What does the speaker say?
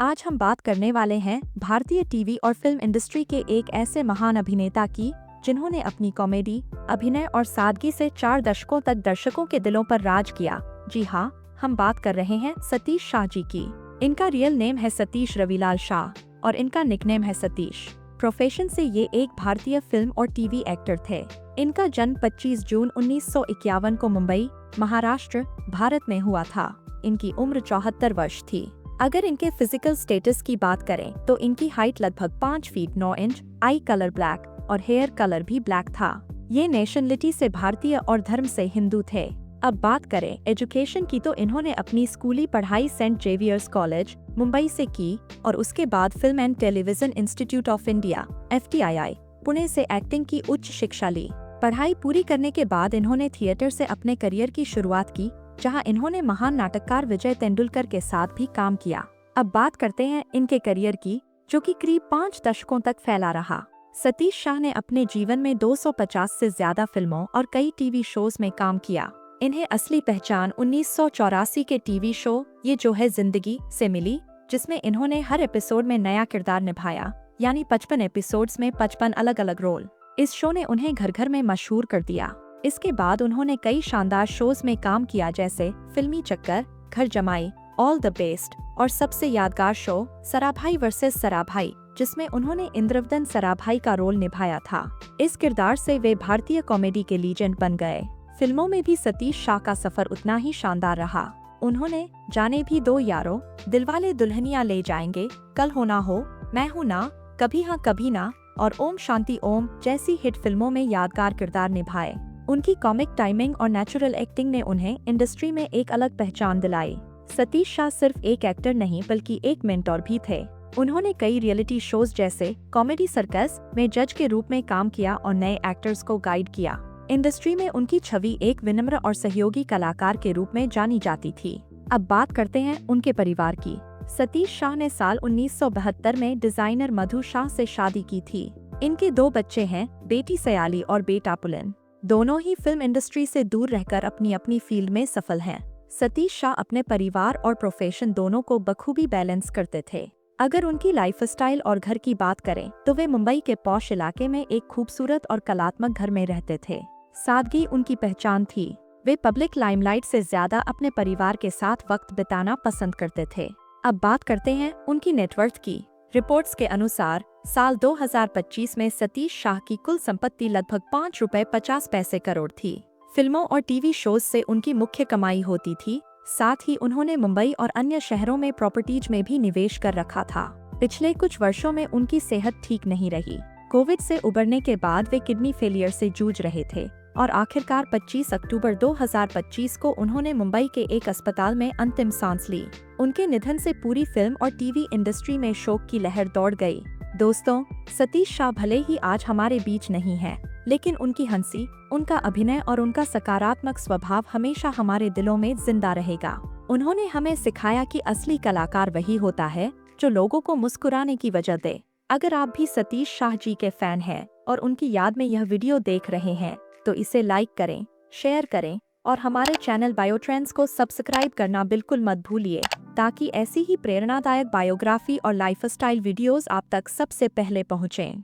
आज हम बात करने वाले हैं भारतीय टीवी और फिल्म इंडस्ट्री के एक ऐसे महान अभिनेता की जिन्होंने अपनी कॉमेडी, अभिनय और सादगी से 4 दशकों तक दर्शकों के दिलों पर राज किया। जी हाँ, हम बात कर रहे हैं सतीश शाह जी की। इनका रियल नेम है सतीश रविलाल शाह और इनका निकनेम है सतीश। प्रोफेशन से ये एक भारतीय फिल्म और टीवी एक्टर थे। इनका जन्म 25 जून 1951 को मुंबई, महाराष्ट्र, भारत में हुआ था। इनकी उम्र 74 वर्ष थी। अगर इनके फिजिकल स्टेटस की बात करें तो इनकी हाइट लगभग 5 फीट 9 इंच, आई कलर ब्लैक और हेयर कलर भी ब्लैक था। ये नेशनलिटी से भारतीय और धर्म से हिंदू थे। अब बात करें एजुकेशन की तो इन्होंने अपनी स्कूली पढ़ाई सेंट जेवियर्स कॉलेज, मुंबई से की और उसके बाद film and television institute of India (FTII) Pune से एक्टिंग की उच्च शिक्षा ली। पढ़ाई पूरी करने के बाद इन्होंने थिएटर से अपने करियर की शुरुआत की, जहां इन्होंने महान नाटककार विजय तेंदुलकर के साथ भी काम किया। अब बात करते हैं इनके करियर की, जो कि करीब 5 दशकों तक फैला रहा। सतीश शाह ने अपने जीवन में 250 से ज्यादा फिल्मों और कई टीवी शोज में काम किया। इन्हें असली पहचान 1984 के टीवी शो ये जो है जिंदगी से मिली, जिसमें इन्होंने हर एपिसोड में नया किरदार निभाया, यानी 55 एपिसोड्स में 55 अलग अलग रोल। इस शो ने उन्हें घर घर में मशहूर कर दिया। इसके बाद उन्होंने कई शानदार शोज में काम किया, जैसे फिल्मी चक्कर, घर जमाई, ऑल द बेस्ट और सबसे यादगार शो सराभाई वर्सेस सराभाई, जिसमें उन्होंने इंद्रवदन सराभाई का रोल निभाया था। इस किरदार से वे भारतीय कॉमेडी के लीजेंड बन गए। फिल्मों में भी सतीश शाह का सफर उतना ही शानदार रहा। उन्होंने जाने भी दो यारो, दिलवाले दुल्हनिया ले जाएंगे, कल हो ना हो, मैं हूं ना, कभी हाँ कभी ना और ओम शांति ओम जैसी हिट फिल्मों में यादगार किरदार निभाए। उनकी कॉमिक टाइमिंग और नेचुरल एक्टिंग ने उन्हें इंडस्ट्री में एक अलग पहचान दिलाई। सतीश शाह सिर्फ एक एक्टर नहीं बल्कि एक मेंटोर भी थे। उन्होंने कई रियलिटी शोज जैसे कॉमेडी सर्कस में जज के रूप में काम किया और नए एक्टर्स को गाइड किया। इंडस्ट्री में उनकी छवि एक विनम्र और सहयोगी कलाकार के रूप में जानी जाती थी। अब बात करते हैं उनके परिवार की। सतीश शाह ने साल 1972 में डिजाइनर मधु शाह से शादी की थी। इनके 2 बच्चे हैं, बेटी सयाली और बेटा पुलन। दोनों ही फिल्म इंडस्ट्री से दूर रहकर अपनी अपनी फील्ड में सफल हैं। सतीश शाह अपने परिवार और प्रोफेशन दोनों को बखूबी बैलेंस करते थे। अगर उनकी लाइफस्टाइल और घर की बात करें तो वे मुंबई के पॉश इलाके में एक खूबसूरत और कलात्मक घर में रहते थे। सादगी उनकी पहचान थी। वे पब्लिक लाइमलाइट से ज्यादा अपने परिवार के साथ वक्त बिताना पसंद करते थे। अब बात करते हैं उनकी नेटवर्थ की। रिपोर्ट्स के अनुसार साल 2025 में सतीश शाह की कुल संपत्ति लगभग ₹5.50 करोड़ थी। फिल्मों और टीवी शोज से उनकी मुख्य कमाई होती थी। साथ ही उन्होंने मुंबई और अन्य शहरों में प्रॉपर्टीज में भी निवेश कर रखा था। पिछले कुछ वर्षों में उनकी सेहत ठीक नहीं रही। कोविड से उबरने के बाद वे किडनी फेलियर से जूझ रहे थे और आखिरकार 25 अक्टूबर 2025 को उन्होंने मुंबई के एक अस्पताल में अंतिम सांस ली। उनके निधन से पूरी फिल्म और टीवी इंडस्ट्री में शोक की लहर दौड़ गई। दोस्तों, सतीश शाह भले ही आज हमारे बीच नहीं है, लेकिन उनकी हंसी, उनका अभिनय और उनका सकारात्मक स्वभाव हमेशा हमारे दिलों में जिंदा रहेगा। उन्होंने हमें सिखाया कि असली कलाकार वही होता है जो लोगों को मुस्कुराने की वजह दे। अगर आप भी सतीश शाह जी के फैन हैं और उनकी याद में यह वीडियो देख रहे हैं तो इसे लाइक करें, शेयर करें और हमारे चैनल बायोट्रेंड्स को सब्सक्राइब करना बिल्कुल मत भूलिए, ताकि ऐसी ही प्रेरणादायक बायोग्राफी और लाइफस्टाइल वीडियोस आप तक सबसे पहले पहुंचें।